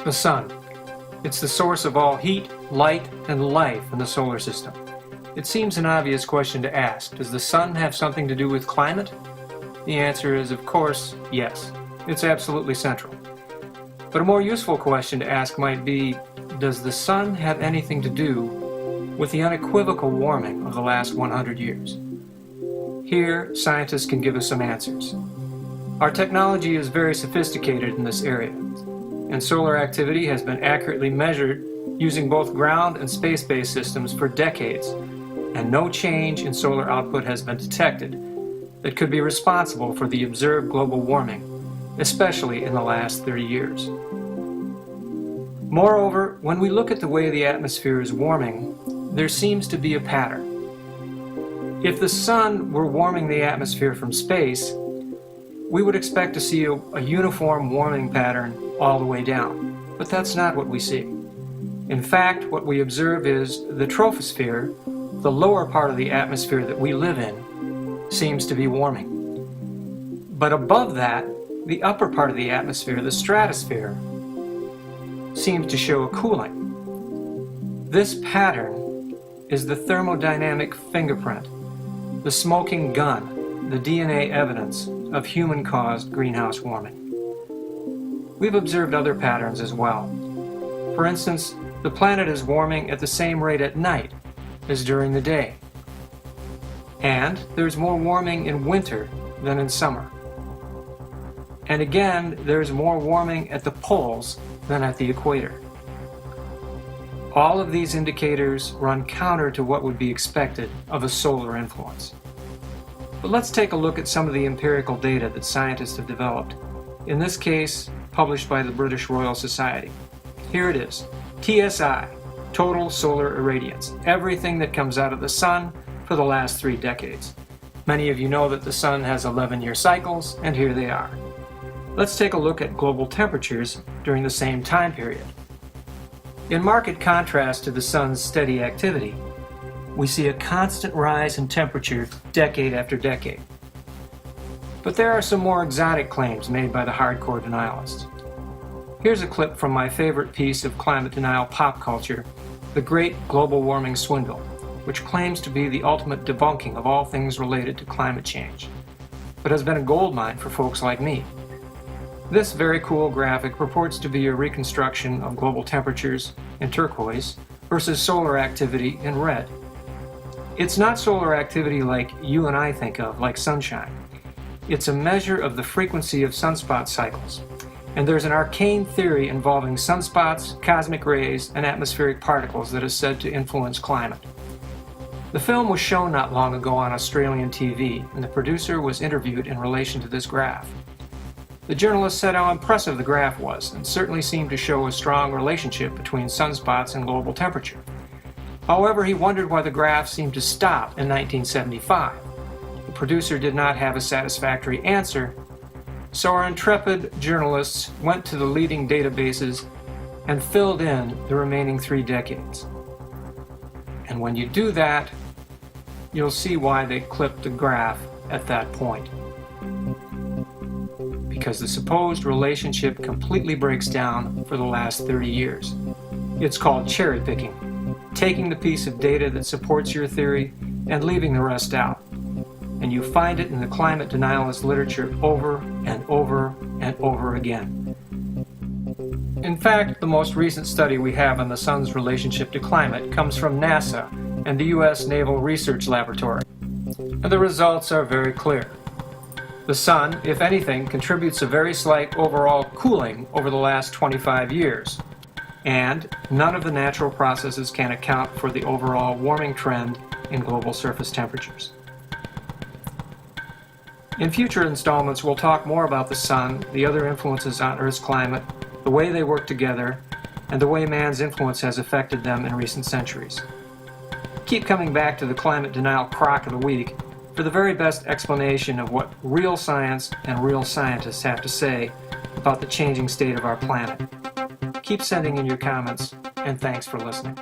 The sun. It's the source of all heat, light, and life in the solar system. It seems an obvious question to ask. Does the sun have something to do with climate? The answer is, of course, yes. It's absolutely central. But a more useful question to ask might be, does the sun have anything to do with the unequivocal warming of the last 100 years? Here, scientists can give us some answers. Our technology is very sophisticated in this area, and solar activity has been accurately measured using both ground and space-based systems for decades, and no change in solar output has been detected that could be responsible for the observed global warming, especially in the last 30 years. Moreover, when we look at the way the atmosphere is warming, there seems to be a pattern. If the sun were warming the atmosphere from space, we would expect to see a uniform warming pattern all the way down, but that's not what we see. In fact, what we observe is the troposphere, the lower part of the atmosphere that we live in, seems to be warming. But above that, the upper part of the atmosphere, the stratosphere, seems to show a cooling. This pattern is the thermodynamic fingerprint, the smoking gun, the DNA evidence of human-caused greenhouse warming. We've observed other patterns as well. For instance, the planet is warming at the same rate at night as during the day. And there's more warming in winter than in summer. And again, there's more warming at the poles than at the equator. All of these indicators run counter to what would be expected of a solar influence. But let's take a look at some of the empirical data that scientists have developed, in this case published by the British Royal Society. Here it is, TSI, total solar irradiance, everything that comes out of the sun for the last 3 decades. Many of you know that the sun has 11-year cycles, and here they are. Let's take a look at global temperatures during the same time period. In marked contrast to the sun's steady activity, we see a constant rise in temperature decade after decade. But there are some more exotic claims made by the hardcore denialists. Here's a clip from my favorite piece of climate denial pop culture, The Great Global Warming Swindle, which claims to be the ultimate debunking of all things related to climate change, but has been a goldmine for folks like me. This very cool graphic purports to be a reconstruction of global temperatures in turquoise versus solar activity in red. It's not solar activity like you and I think of, like sunshine. It's a measure of the frequency of sunspot cycles. And there's an arcane theory involving sunspots, cosmic rays, and atmospheric particles that is said to influence climate. The film was shown not long ago on Australian TV, and the producer was interviewed in relation to this graph. The journalist said how impressive the graph was, and certainly seemed to show a strong relationship between sunspots and global temperature. However, he wondered why the graph seemed to stop in 1975. The producer did not have a satisfactory answer, so our intrepid journalists went to the leading databases and filled in the remaining 3 decades. And when you do that, you'll see why they clipped the graph at that point. Because the supposed relationship completely breaks down for the last 30 years. It's called cherry picking, taking the piece of data that supports your theory and leaving the rest out. And you find it in the climate denialist literature over and over and over again. In fact, the most recent study we have on the sun's relationship to climate comes from NASA and the U.S. Naval Research Laboratory. And the results are very clear. The sun, if anything, contributes a very slight overall cooling over the last 25 years. And none of the natural processes can account for the overall warming trend in global surface temperatures. In future installments, we'll talk more about the sun, the other influences on Earth's climate, the way they work together, and the way man's influence has affected them in recent centuries. Keep coming back to the Climate Denial Crock of the Week for the very best explanation of what real science and real scientists have to say about the changing state of our planet. Keep sending in your comments, and thanks for listening.